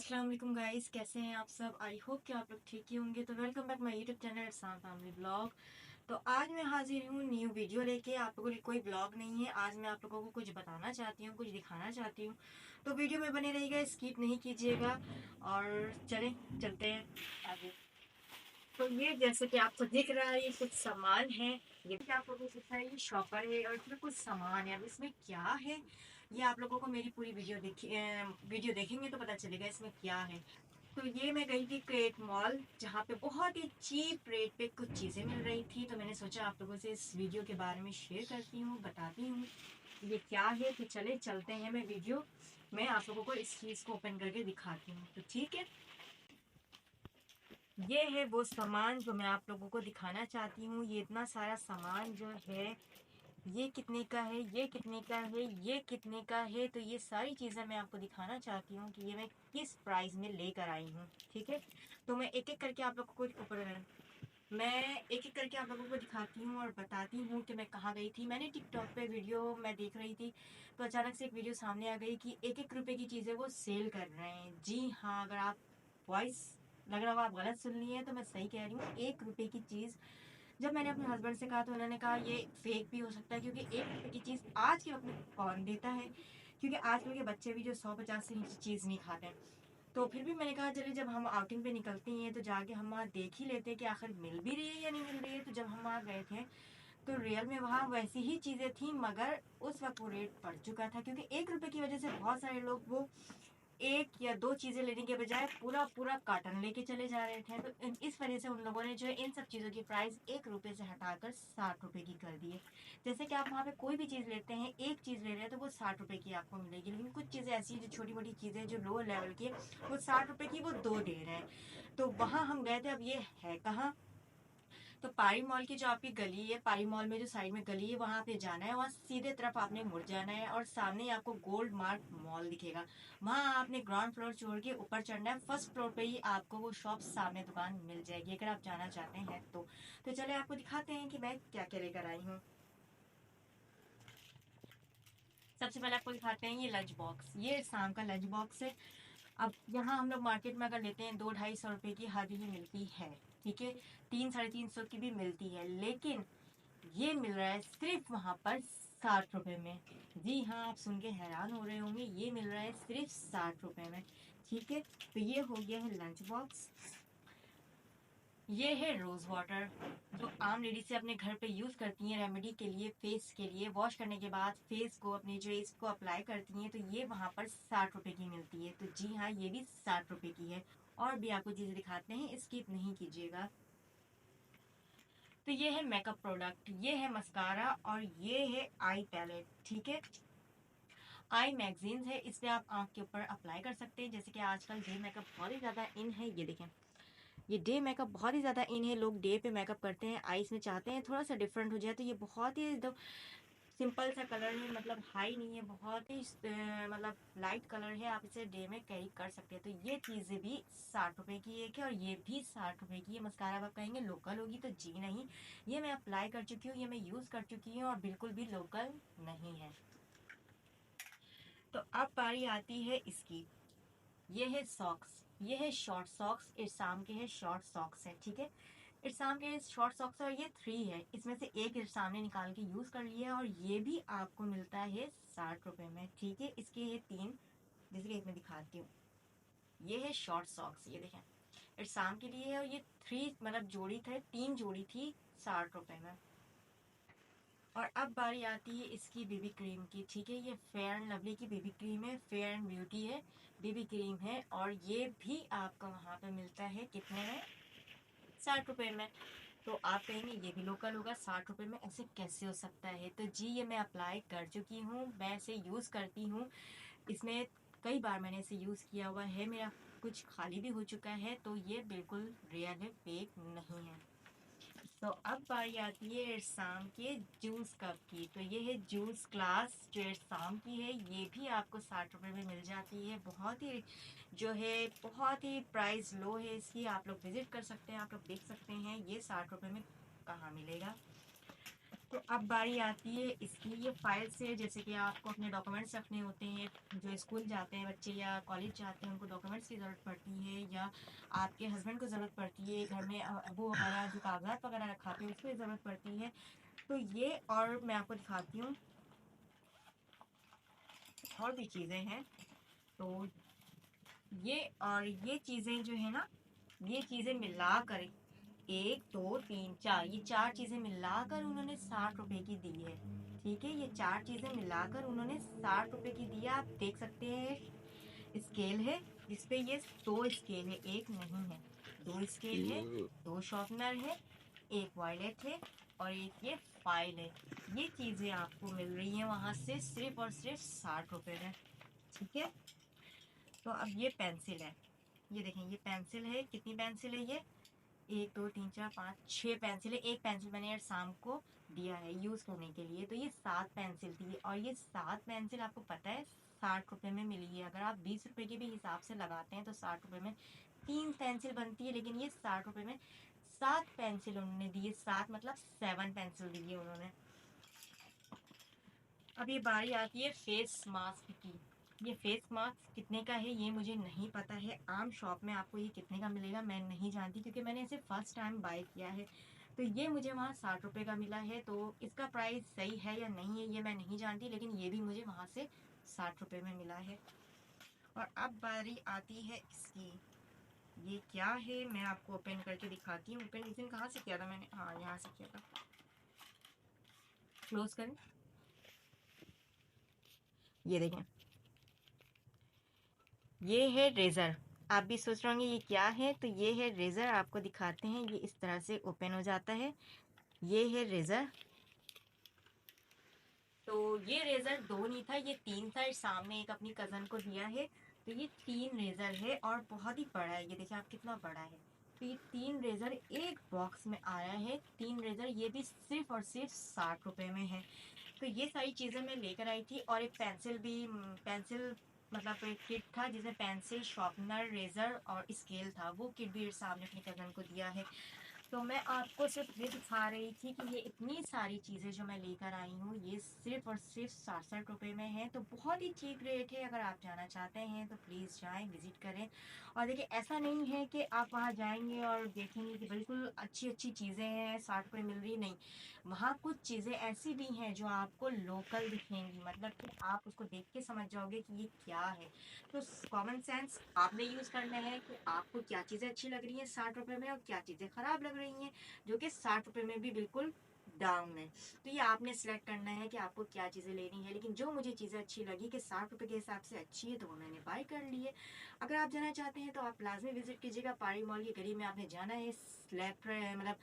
अस्सलाम वालेकुम गाइस, कैसे हैं आप सब। आई होप कि आप लोग ठीक ही होंगे। तो welcome back my YouTube channel Irsan family blog. तो आज मैं हाजिर हूँ न्यू वीडियो लेके। आप लोगों के कोई ब्लॉग नहीं है, आज मैं आप लोगों को कुछ बताना चाहती हूँ, कुछ दिखाना चाहती हूँ। तो वीडियो में बने रहिएगा, स्किप नहीं कीजिएगा। और चलते हैं आगे। तो ये जैसे कि आपको दिख रहा है, ये कुछ सामान है। ये भी आप लोगों को दिख रहा है, ये शॉपर है और इसमें कुछ सामान है। अब इसमें क्या है, ये आप लोगों को मेरी पूरी वीडियो देखेंगे तो पता चलेगा इसमें क्या है। तो ये मैं गई थी क्रेट मॉल, जहाँ पे बहुत ही चीप रेट पे कुछ चीज़ें मिल रही थी। तो मैंने सोचा आप लोगों से इस वीडियो के बारे में शेयर करती हूँ, बताती हूँ ये क्या है। तो चलते हैं, मैं वीडियो में आप लोगों को इस चीज़ को ओपन करके दिखाती हूँ। तो ठीक है, ये है वो सामान जो मैं आप लोगों को दिखाना चाहती हूँ। ये इतना सारा सामान जो है, ये कितने का है, ये कितने का है, ये कितने का है। तो ये सारी चीज़ें मैं आपको दिखाना चाहती हूँ कि ये मैं किस प्राइस में लेकर आई हूँ। ठीक है, तो मैं एक एक करके आप लोगों को दिखाती हूँ और बताती हूँ कि मैं कहाँ गई थी। मैंने टिकटॉक पे वीडियो मैं देख रही थी, तो अचानक से एक वीडियो सामने आ गई कि 1-1 रुपए की चीज़ें वो सेल कर रहे हैं। जी हाँ, अगर आप वॉइस लग रहा हो आप गलत सुन लिए हैं, तो मैं सही कह रही हूँ। 1 रुपए की चीज़। जब मैंने अपने हस्बैंड से कहा तो उन्होंने कहा ये फेक भी हो सकता है, क्योंकि 1 रुपए की चीज़ आज के वक्त में कौन देता है, क्योंकि आजकल के बच्चे भी जो 100-50 से नीचे चीज़ नहीं खाते हैं। तो फिर भी मैंने कहा चलिए, जब हम आउटिंग पे निकलते हैं तो जाके हम वहाँ देख ही लेते हैं कि आखिर मिल भी रही है या नहीं मिल रही है। तो जब हम वहाँ गए थे तो रियल में वहाँ वैसी ही चीज़ें थी, मगर उस वक्त वो रेट बढ़ चुका था, क्योंकि 1 रुपए की वजह से बहुत सारे लोग वो एक या दो चीज़ें लेने के बजाय पूरा पूरा कार्टन लेके चले जा रहे थे। तो इस वजह से उन लोगों ने जो है इन सब चीज़ों की प्राइस 1 रुपए से हटाकर 60 रुपए की कर दी है। जैसे कि आप वहाँ पे कोई भी चीज़ लेते हैं, एक चीज़ ले रहे हैं तो वो 60 रुपए की आपको मिलेगी, लेकिन कुछ चीज़ें ऐसी हैं जो छोटी मोटी चीज़ें जो लोअर लेवल की है, वो 60 रुपए की वो दो दे रहे हैं। तो वहाँ हम गए थे। अब ये है कहाँ, तो पारी मॉल की जो आपकी गली है, पारी मॉल में जो साइड में गली है, वहां आपने जाना है। वहां सीधे तरफ आपने मुड़ जाना है और सामने ही आपको गोल्ड मार्क मॉल दिखेगा। वहां आपने ग्राउंड फ्लोर छोड़ के ऊपर चढ़ना है। फर्स्ट फ्लोर पे ही आपको वो शॉप सामने दुकान मिल जाएगी, अगर आप जाना चाहते हैं तो चले आपको दिखाते हैं कि मैं क्या क्या लेकर आई हूँ। सबसे पहले आपको दिखाते हैं ये लंच बॉक्स। ये शाम का लंच बॉक्स है। अब यहाँ हम लोग मार्केट में अगर लेते हैं 200-250 रुपए की हद ही मिलती है। ठीक है, 300-350 की भी मिलती है, लेकिन ये मिल रहा है सिर्फ वहां पर 60 रुपए में। जी हाँ, आप सुन के हैरान हो रहे होंगे, ये मिल रहा है सिर्फ 60 रुपए में। ठीक है, तो ये हो गया है लंच बॉक्स। ये है रोज वाटर, जो आम लेडी से अपने घर पे यूज करती हैं रेमेडी के लिए, फेस के लिए। वॉश करने के बाद फेस को अपने जो इसको अप्लाई करती हैं, तो ये वहां पर 60 रुपए की मिलती है। तो जी हाँ, ये भी 60 रुपए की है। और भी आपको चीजें दिखाते हैं, स्किप नहीं कीजिएगा। तो ये है मेकअप प्रोडक्ट, ये है मस्कारा और ये है आई पैलेट। ठीक है, आई मैगजीन्स है, इस पे आप आंख के ऊपर अप्लाई कर सकते हैं। जैसे कि आजकल डे मेकअप बहुत ही ज्यादा इन है, ये देखें, ये डे मेकअप बहुत ही ज्यादा इन है। लोग डे पे मेकअप करते हैं, आईज में चाहते हैं थोड़ा सा डिफरेंट हो जाए। तो ये बहुत ही एकदम सिंपल सा कलर है, मतलब हाई नहीं है, बहुत ही मतलब लाइट कलर है। आप इसे डे में कैरी कर सकते हैं। तो ये चीज़ें भी 60 रुपए की एक है और ये भी 60 रुपए की है। मस्कारा आप कहेंगे लोकल होगी, तो जी नहीं, ये मैं अप्लाई कर चुकी हूँ, ये मैं यूज़ कर चुकी हूँ और बिल्कुल भी लोकल नहीं है। तो अब बारी आती है इसकी। ये है सॉक्स, ये है शॉर्ट सॉक्स, इरसाम के है शॉर्ट सॉक्स है। ठीक है, इरसाम के शॉर्ट सॉक्स है और ये 3 है, इसमें से एक इरसाम ने निकाल के यूज कर लिया है और ये भी आपको मिलता है 60 रुपए में। ठीक है, इसके ये 3, जैसे कि एक मैं दिखाती हूँ। ये है शॉर्ट सॉक्स, ये देखें, इरसाम के लिए है और ये 3 मतलब जोड़ी थे, 3 जोड़ी थी 60 रुपए में। और अब बारी आती है इसकी बेबी क्रीम की। ठीक है, ये फेयर एंड लवली की बेबी क्रीम है, फेयर एंड ब्यूटी है, बेबी क्रीम है और ये भी आपको वहां पे मिलता है कितने में, 60 रुपए में। तो आप कहेंगे ये भी लोकल होगा, 60 रुपए में ऐसे कैसे हो सकता है। तो जी, ये मैं अप्लाई कर चुकी हूँ, मैं इसे यूज करती हूँ। इसमें कई बार मैंने इसे यूज किया हुआ है, मेरा कुछ खाली भी हो चुका है। तो ये बिल्कुल रियल है, फेक नहीं है। तो अब बारी आती है इरसाम के जूस कप की। तो ये है जूस ग्लास जो इरसाम की है, ये भी आपको 60 रुपए में मिल जाती है। बहुत ही जो है, बहुत ही प्राइस लो है इसकी। आप लोग विजिट कर सकते हैं, आप लोग देख सकते हैं ये 60 रुपए में कहाँ मिलेगा। तो अब बारी आती है इसकी। ये फाइल से, जैसे कि आपको अपने डॉक्यूमेंट्स रखने होते हैं, जो स्कूल जाते हैं बच्चे या कॉलेज जाते हैं, उनको डॉक्यूमेंट्स की ज़रूरत पड़ती है, या आपके हस्बैंड को ज़रूरत पड़ती है, घर में अबू वगैरह जो कागजात वगैरह रखाते हैं उसकी ज़रूरत पड़ती है। तो ये, और मैं आपको दिखाती हूँ और भी चीज़ें हैं। तो ये और ये चीज़ें जो है ना, ये चीज़ें मिलाकर 1 2 3 4, ये 4 चीज़ें मिलाकर उन्होंने 60 रुपए की दी है। ठीक है, ये 4 चीज़ें मिलाकर उन्होंने 60 रुपए की दी है। आप देख सकते हैं स्केल है जिसपे ये 2 स्केल है, एक नहीं है, 2 स्केल है, 2 शॉर्पनर है, एक वॉयलेट है और एक ये फाइल है। ये चीज़ें आपको मिल रही हैं वहाँ से सिर्फ और सिर्फ 60 रुपए में। ठीक है, तो अब ये पेंसिल है, ये देखें, ये पेंसिल है। कितनी पेंसिल है ये? 1 2 3 4 5 6 पेंसिल है। एक पेंसिल मैंने यार शाम को दिया है यूज़ करने के लिए, तो ये 7 पेंसिल थी। और ये 7 पेंसिल आपको पता है 60 रुपए में मिली है। अगर आप 20 रुपए के भी हिसाब से लगाते हैं तो 60 रुपए में 3 पेंसिल बनती है, लेकिन ये 60 रुपए में 7 पेंसिल उन्होंने दी है। 7 मतलब 7 पेंसिल दी है उन्होंने। अब ये बारी आती है फेस मास्क की। ये फेस मास्क कितने का है ये मुझे नहीं पता है। आम शॉप में आपको ये कितने का मिलेगा मैं नहीं जानती, क्योंकि मैंने इसे फर्स्ट टाइम बाय किया है। तो ये मुझे वहाँ 60 रुपए का मिला है। तो इसका प्राइस सही है या नहीं है ये मैं नहीं जानती, लेकिन ये भी मुझे वहाँ से 60 रुपए में मिला है। और अब बारी आती है इसकी। ये क्या है मैं आपको ओपन करके दिखाती हूँ। ओपन इस दिन कहाँ से किया था मैंने? हाँ, यहाँ से किया था। क्लोज करें, ये देखें, ये है रेज़र। आप भी सोच रहे होंगे ये क्या है, तो ये है रेज़र। आपको दिखाते हैं, ये इस तरह से ओपन हो जाता है। ये है रेज़र। तो ये रेज़र 2 नहीं था, ये 3 था। इस सामने एक अपनी कज़न को दिया है। तो ये 3 रेज़र है और बहुत ही बड़ा है। ये देखिए आप कितना बड़ा है। तो ये 3 रेज़र एक बॉक्स में आया है। 3 रेज़र, ये भी सिर्फ और सिर्फ 60 रुपए में है। तो ये सारी चीज़ें मैं लेकर आई थी। और एक पेंसिल भी, पेंसिल मतलब एक किट था जिसमें पेंसिल, शार्पनर, रेज़र और स्केल था। वो किट भी सामने अपनी कज़न को दिया है। तो मैं आपको सिर्फ ये दिखा रही थी कि ये इतनी सारी चीज़ें जो मैं लेकर आई हूँ ये सिर्फ और सिर्फ 67 रुपए में है। तो बहुत ही चीप रेट है। अगर आप जाना चाहते हैं तो प्लीज़ जाएं, विज़िट करें। और देखिए ऐसा नहीं है कि आप वहाँ जाएंगे और देखेंगे कि बिल्कुल अच्छी अच्छी चीज़ें हैं 60 रुपए मिल रही, नहीं। वहाँ कुछ चीज़ें ऐसी भी हैं जो आपको लोकल दिखेंगी, मतलब कि आप उसको देख के समझ जाओगे कि ये क्या है। तो कॉमन सेंस आपने यूज़ करना है कि आपको क्या चीज़ें अच्छी लग रही हैं 60 रुपए में और क्या चीज़ें ख़राब लग रही हैं जो कि 60 रुपए में भी बिल्कुल डाउन है। तो ये आपने सेलेक्ट करना है कि आपको क्या चीज़ें लेनी है। लेकिन जो मुझे चीज़ें अच्छी लगी कि 60 रुपए के हिसाब से अच्छी है, तो वो मैंने बाय कर ली है। अगर आप जाना चाहते हैं तो आप लाजमी विजिट कीजिएगा। पारी मॉल के करीब में आपने जाना है, लेफ्ट मतलब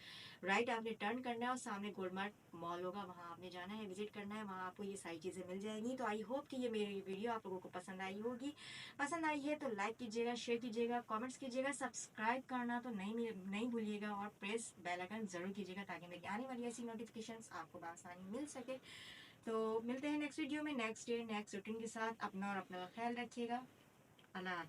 राइट आपने टर्न करना है और सामने गोलमार्ट मॉल होगा, वहाँ आपने जाना है, विजिट करना है। वहाँ आपको ये सारी चीज़ें मिल जाएंगी। तो आई होप कि ये मेरी वीडियो आप लोगों को पसंद आई होगी। पसंद आई है तो लाइक कीजिएगा, शेयर कीजिएगा, कमेंट्स कीजिएगा, सब्सक्राइब करना तो नहीं भूलिएगा और प्रेस बेल आइकन ज़रूर कीजिएगा ताकि मेरी आने वाली ऐसी नोटिफिकेशंस आपको बआसानी मिल सके। तो मिलते हैं नेक्स्ट वीडियो में, नेक्स्ट डे नेक्स्ट रूटीन के साथ। अपना और अपना ख्याल रखिएगा। अल्लाह।